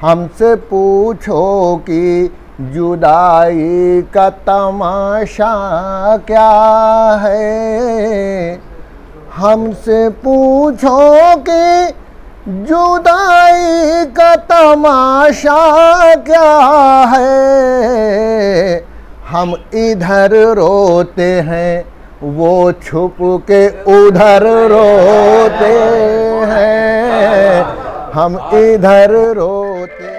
हमसे पूछो कि जुदाई का तमाशा क्या है। हमसे पूछो कि जुदाई का तमाशा क्या है। हम इधर रोते हैं, वो छुप के उधर रोते हैं। हम इधर रोते।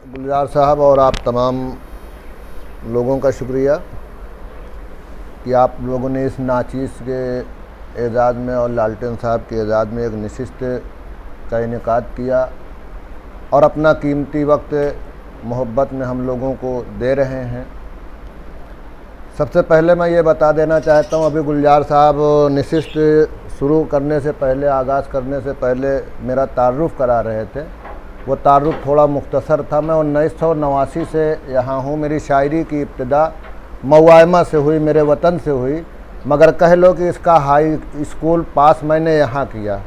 गुलजार साहब और आप तमाम लोगों का शुक्रिया कि आप लोगों ने इस नाचीज़ के एजाज़ में और लालटेन साहब के एजाज़ में एक नशिस्त का इनेकाद किया और अपना कीमती वक्त मोहब्बत में हम लोगों को दे रहे हैं। सबसे पहले मैं ये बता देना चाहता हूँ, अभी गुलजार साहब नशिस्त शुरू करने से पहले, आगाज़ करने से पहले मेरा तारुफ़ करा रहे थे। वो तारुफ़ थोड़ा मुख्तसर था। मैं 1989 से यहाँ हूँ। मेरी शायरी की इब्तिदा मवायमा से हुई, मेरे वतन से हुई, मगर कह लो कि इसका हाई स्कूल पास मैंने यहाँ किया।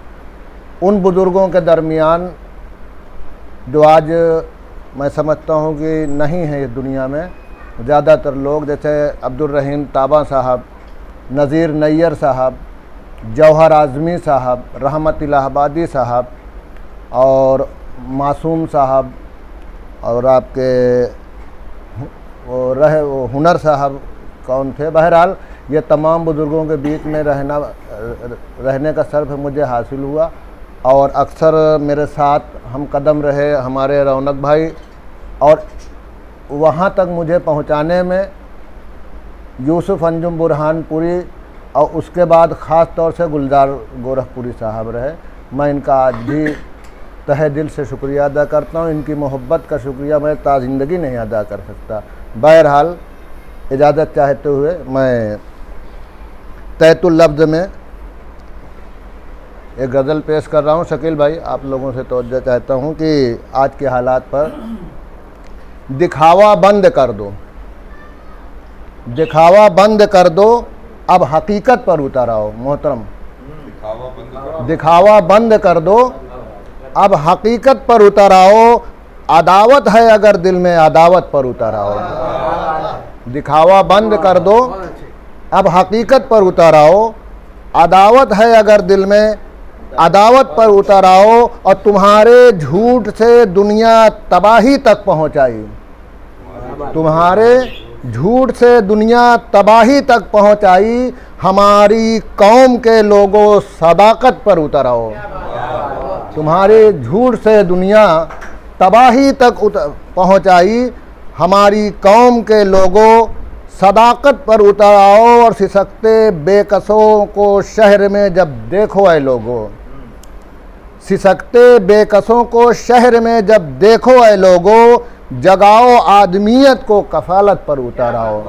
उन बुज़ुर्गों के दरमियान जो आज मैं समझता हूँ कि नहीं है इस दुनिया में, ज़्यादातर लोग जैसे अब्दुल रहीम ताबा साहब, नज़ीर नैयर साहब, जौहर आज़मी साहब, रहमत इलाहाबादी साहब और मासूम साहब और आपके वो हुनर साहब कौन थे। बहरहाल ये तमाम बुज़ुर्गों के बीच में रहने का शर्फ मुझे हासिल हुआ और अक्सर मेरे साथ हम कदम रहे हमारे रौनक भाई, और वहाँ तक मुझे पहुँचाने में यूसुफ अंजुम बुरहानपुरी और उसके बाद ख़ास तौर से गुलजार गोरखपुरी साहब रहे। मैं इनका आज भी तहे दिल से शुक्रिया अदा करता हूँ। इनकी मोहब्बत का शुक्रिया मैं ज़िंदगी नहीं अदा कर सकता। बहरहाल इजाज़त चाहते हुए मैं तैतुल लफ्ज़ में एक गज़ल पेश कर रहा हूँ। शकील भाई, आप लोगों से तवज्जो चाहता हूँ कि आज के हालात पर दिखावा बंद कर दो, दिखावा बंद कर दो, अब हकीकत पर उतर आओ। मोहतरम, दिखावा बंद कर दो, अब हकीकत पर उतर आओ। अदावत है अगर दिल में, अदावत पर उतर आओ। दिखावा बंद कर दो, अब हकीकत पर उतर आओ। अदावत है अगर दिल में, अदावत पर उतर आओ। और तुम्हारे झूठ से दुनिया तबाही तक पहुंचाई, तुम्हारे झूठ से दुनिया तबाही तक पहुंचाई। हमारी कौम के लोगों सदाकत पर उतर आओ। तुम्हारे झूठ से दुनिया तबाही तक पहुंचाई। हमारी कौम के लोगों सदाकत पर उतर आओ। और सिसकते बेकसों को शहर में जब देखो ऐ लोगों, सिसकते बेकसों को शहर में जब देखो ऐ लोगों, जगाओ आदमियत को कफालत पर उतर आओ।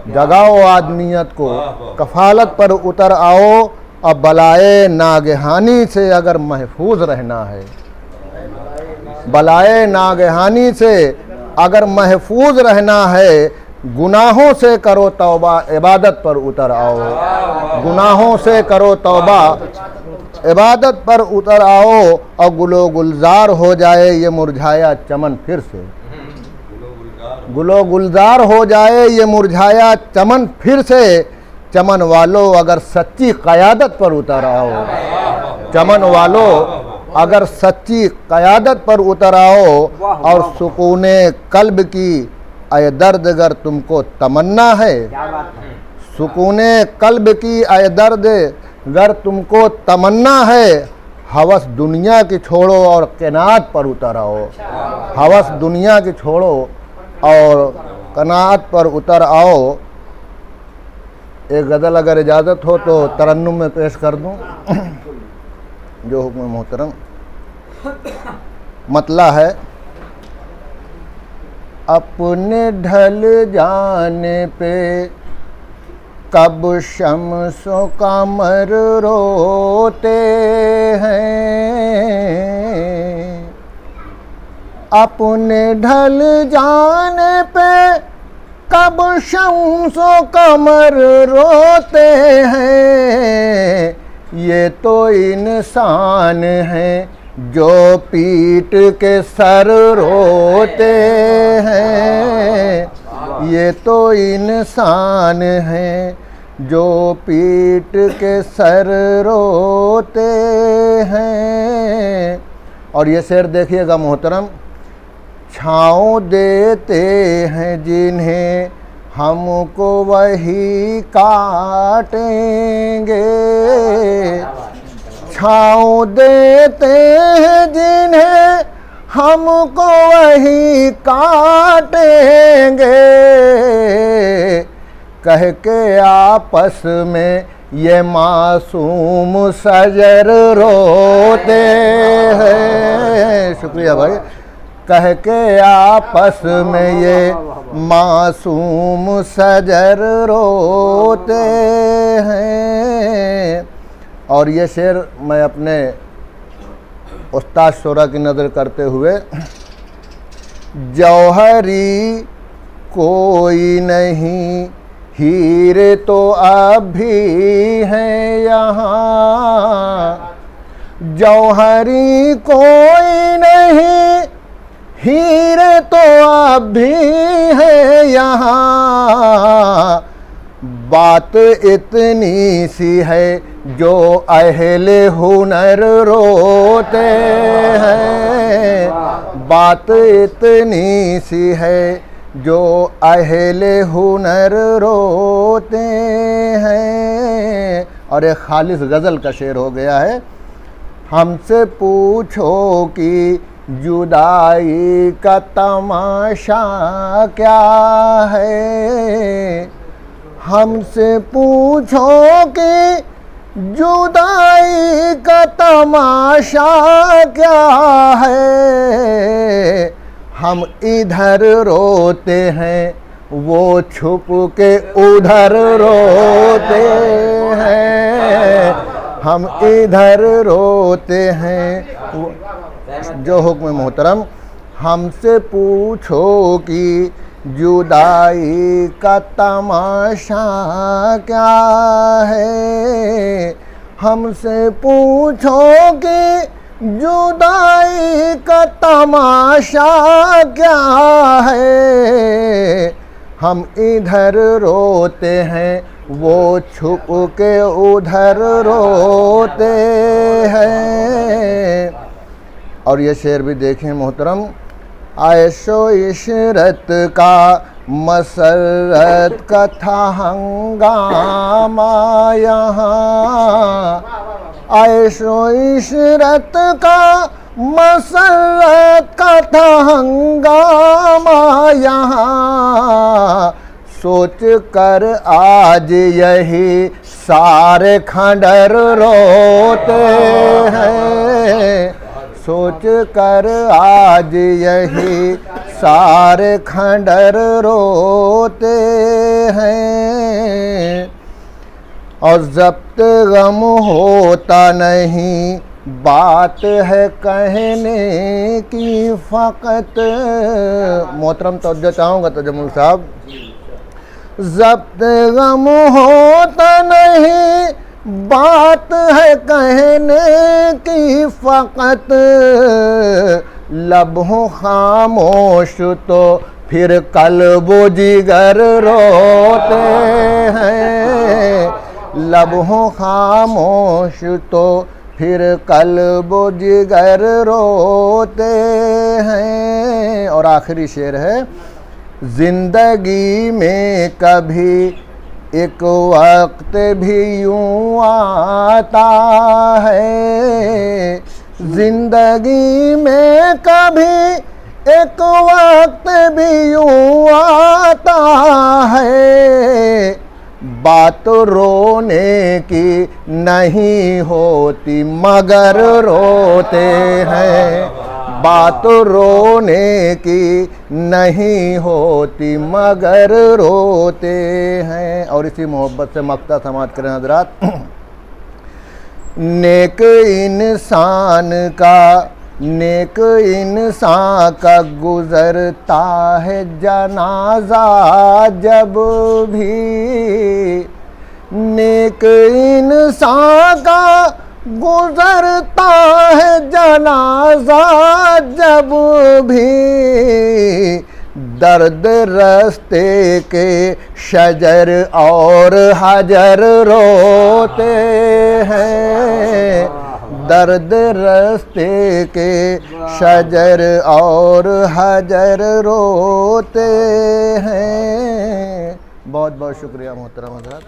जगाओ आदमियत को कफालत पर उतर आओ। अब बलाए नागहानी से अगर महफूज रहना है, बलाए नागहानी से अगर महफूज रहना है, गुनाहों से करो तौबा, इबादत पर उतर आओ। गुनाहों से करो तौबा, इबादत पर उतर आओ। और गुलो गुलजार हो जाए ये मुरझाया चमन फिर से, गुलो गुलजार हो जाए ये मुरझाया चमन फिर से। चमन वालों अगर सच्ची क़यादत पर उतर आओ, चमन वालों अगर सच्ची क़यादत पर उतर आओ। और सुकूने कल्ब की ऐ दर्द अगर तुमको तमन्ना है, सुकूने कल्ब की ऐ दर्द अगर तुमको तमन्ना है, हवस दुनिया की छोड़ो और क़नाअत पर उतर आओ। हवस दुनिया की छोड़ो और क़नाअत पर उतर आओ। एक गज़ल अगर इजाज़त हो तो तरन्नुम में पेश कर दूं। जो हुक्म मोहतरम मतला है, अपने ढल जाने पे कब शम्सो कमर रोते हैं, अपने ढल जाने पे तब शम्सो कमर रोते हैं, ये तो इंसान हैं जो पीट के सर रोते हैं, ये तो इंसान हैं जो पीट के सर रोते हैं। और ये शेर देखिएगा मोहतरम, छाँव देते हैं जिन्हें हमको वही काटेंगे, छाँव देते हैं जिन्हें हमको वही काटेंगे, कह के आपस में ये मासूम सजर रोते हैं। शुक्रिया भाई। कह के आपस में ये मासूम सजर रोते हैं। और ये शेर मैं अपने उस्ताद शोरा की नज़र करते हुए, जौहरी कोई नहीं हीरे तो अब भी हैं यहाँ, जौहरी कोई नहीं हीरे तो अब भी हैं यहाँ, बात इतनी सी है जो अहले हुनर रोते हैं, बात इतनी सी है जो अहले हुनर रोते हैं। और एक खालिस गज़ल का शेर हो गया है, हमसे पूछो कि जुदाई का तमाशा क्या है, हमसे पूछो कि जुदाई का तमाशा क्या है, हम इधर रोते हैं वो छुप के उधर रोते हैं, हम इधर रोते हैं। जो हुक्म मोहतरम, हमसे पूछो कि जुदाई का तमाशा क्या है, हमसे पूछो कि जुदाई का तमाशा क्या है, हम इधर रोते हैं वो छुप के उधर रोते हैं। और ये शेर भी देखें मोहतरम, आयशो इशरत का मसरत का था हंगामा यहाँ, आयशो इशरत का मसरत का था हंगामा यहाँ, सोच कर आज यही सारे खंडर रोते हैं, सोच कर आज यही सारे खंडर रोते हैं। और ज़ब्त गम होता नहीं, बात है कहने की फ़कत। मोहतरम तवज्जो चाहूँगा तजम्मुल साहब, ज़ब्त गम होता नहीं, बात है कहने की फ़कत, लब हो खामोश तो फिर कल्बो जिगर रोते हैं, लब हो खामोश तो फिर कल्बो जिगर रोते हैं। और आखिरी शेर है, ज़िंदगी में कभी एक वक्त भी यूँ आता है, ज़िंदगी में कभी एक वक्त भी यूँ आता है, बात रोने की नहीं होती मगर रोते हैं, बात रोने की नहीं होती मगर रोते हैं। और इसी मोहब्बत से मक्ता समाज करें हज़रात, नेक इंसान का नेक इंसान का गुजरता है जनाजा जब भी, नेक इंसान का गुजरता है जनाजा जब भी, दर्द रस्ते के शजर और हजर रोते हैं, दर्द रस्ते के शजर और हजर रोते हैं। बहुत बहुत शुक्रिया मोहतरम हज़रात।